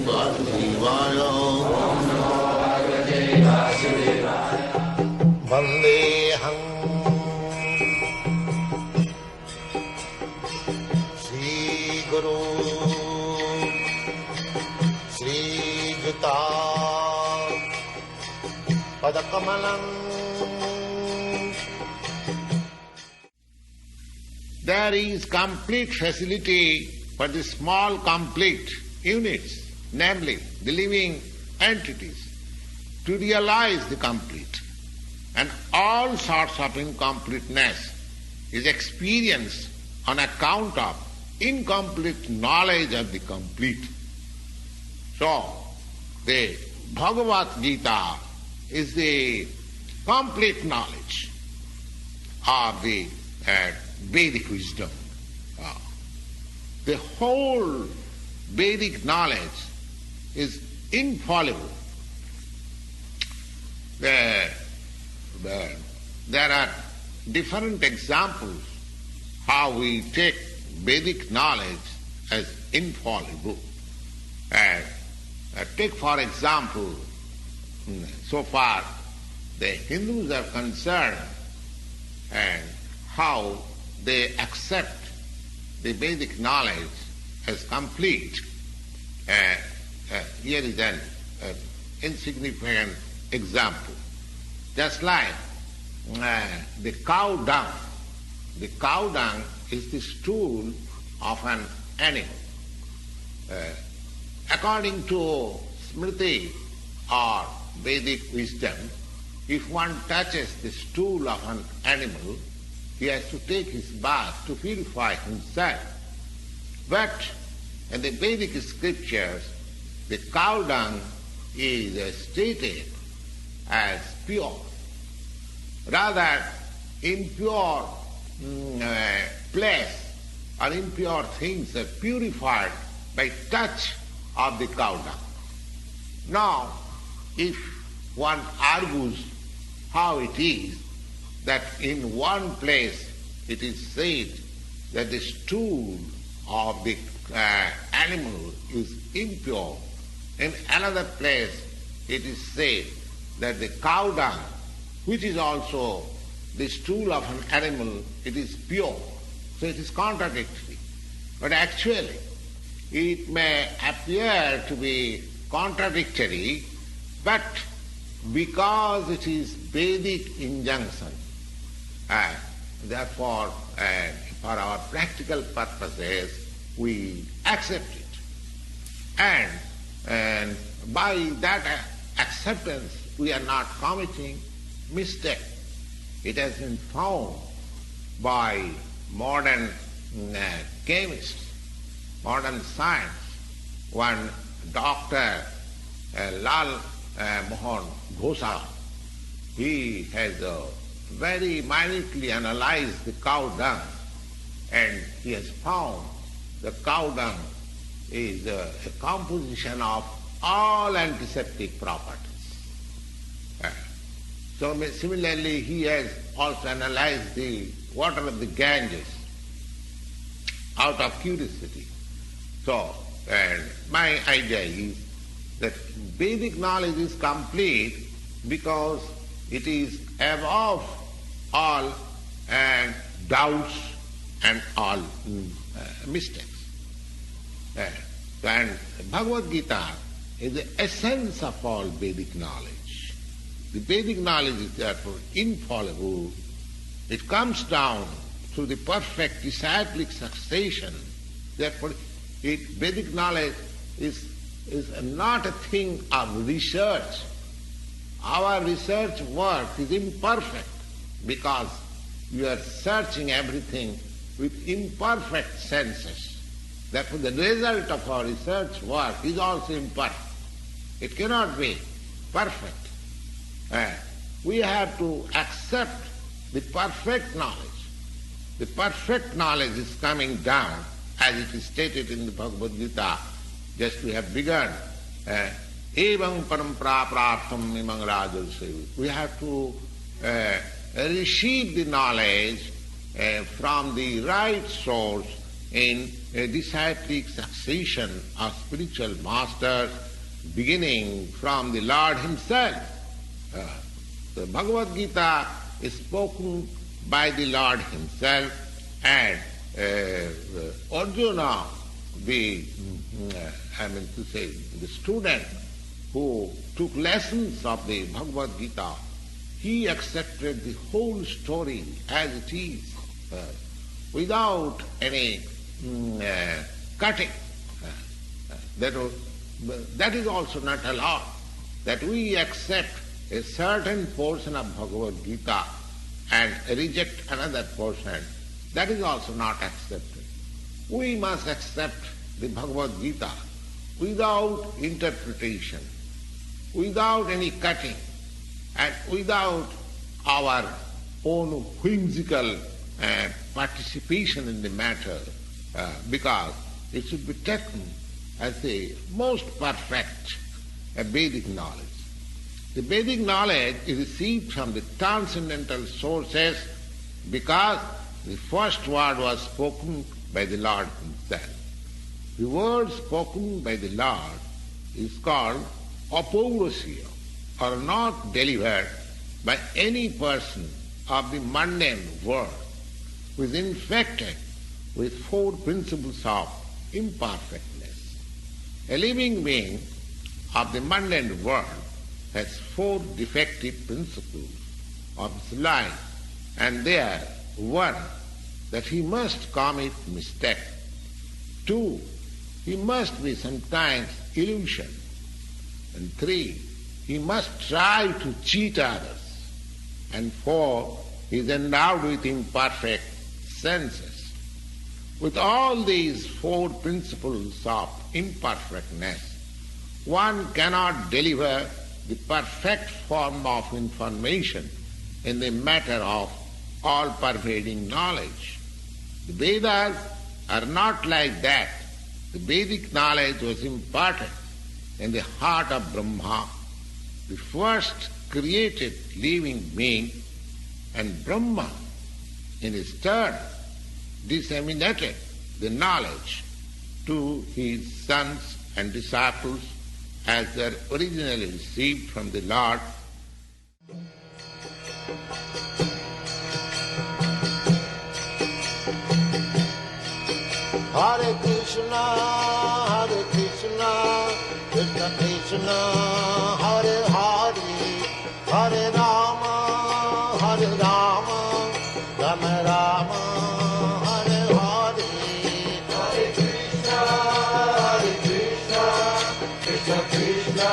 Vasudevaya. Vandeham Shri Guru Shri Juta Padakamalam. There is complete facility for the small complete units, namely the living entities, to realize the complete. And all sorts of incompleteness is experienced on account of incomplete knowledge of the complete. So, the Bhagavad Gita is the complete knowledge of the Vedic wisdom. The whole Vedic knowledge is infallible. There are different examples how we take Vedic knowledge as infallible. Take for example, so far the Hindus are concerned and how they accept the Vedic knowledge as complete. Here is an insignificant example. Just like the cow dung. The cow dung is the stool of an animal. According to Smriti or Vedic wisdom, if one touches the stool of an animal, he has to take his bath to purify himself. But in the Vedic scriptures, the cow dung is stated as pure. Rather, impure place or impure things are purified by touch of the cow dung. Now, if one argues how it is that in one place it is said that the stool of the animal is impure, in another place it is said that the cow dung, which is also the stool of an animal, it is pure. So it is contradictory. But actually, it may appear to be contradictory, but because it is Vedic injunction, therefore, for our practical purposes, we accept it. And by that acceptance, we are not committing mistake. It has been found by modern chemists, modern science. One Dr. Lal Mohan Ghosa, he has very minutely analyzed the cow dung, and he has found the cow dung is a composition of all antiseptic properties. So similarly, he has also analyzed the water of the Ganges out of curiosity. So, my idea is that Vedic knowledge is complete because it is above all doubts and all mistakes. And Bhagavad Gita is the essence of all Vedic knowledge. The Vedic knowledge is therefore infallible. It comes down through the perfect disciplic succession. Therefore, Vedic knowledge is not a thing of research. Our research work is imperfect because we are searching everything with imperfect senses. Therefore, the result of our research work is also imperfect. It cannot be perfect. We have to accept the perfect knowledge. The perfect knowledge is coming down, as it is stated in the Bhagavad Gita. Just we have begun. Evam parampara praptam imang rajarsayu. We have to receive the knowledge from the right source in a disciplic succession of spiritual masters, beginning from the Lord himself. The Bhagavad Gita is spoken by the Lord himself, and Arjuna, the student who took lessons of the Bhagavad Gita, he accepted the whole story as it is, without any cutting. That is also not allowed, that we accept a certain portion of Bhagavad Gita and reject another portion. That is also not accepted. We must accept the Bhagavad Gita without interpretation, without any cutting, and without our own whimsical participation in the matter, because it should be taken as the most perfect Vedic knowledge. The Vedic knowledge is received from the transcendental sources because the first word was spoken by the Lord himself. The word spoken by the Lord is called apaurusya, or not delivered by any person of the mundane world, who is infected with four principles of imperfectness. A living being of the mundane world has four defective principles of his life, and they are: 1, that he must commit mistake; 2, he must be sometimes illusion; and 3, he must try to cheat others; and 4, he is endowed with imperfect senses. With all these four principles of imperfectness, one cannot deliver the perfect form of information in the matter of all-pervading knowledge. The Vedas are not like that. The Vedic knowledge was imparted in the heart of Brahma, the first created living being, and Brahma, in his turn, disseminated the knowledge to his sons and disciples as they are originally received from the Lord. Hare Krishna, Krishna Krishna, Hare Hare, Hare Rama, Rama Rama, Hare Hare. Hare Krishna, Krishna Krishna,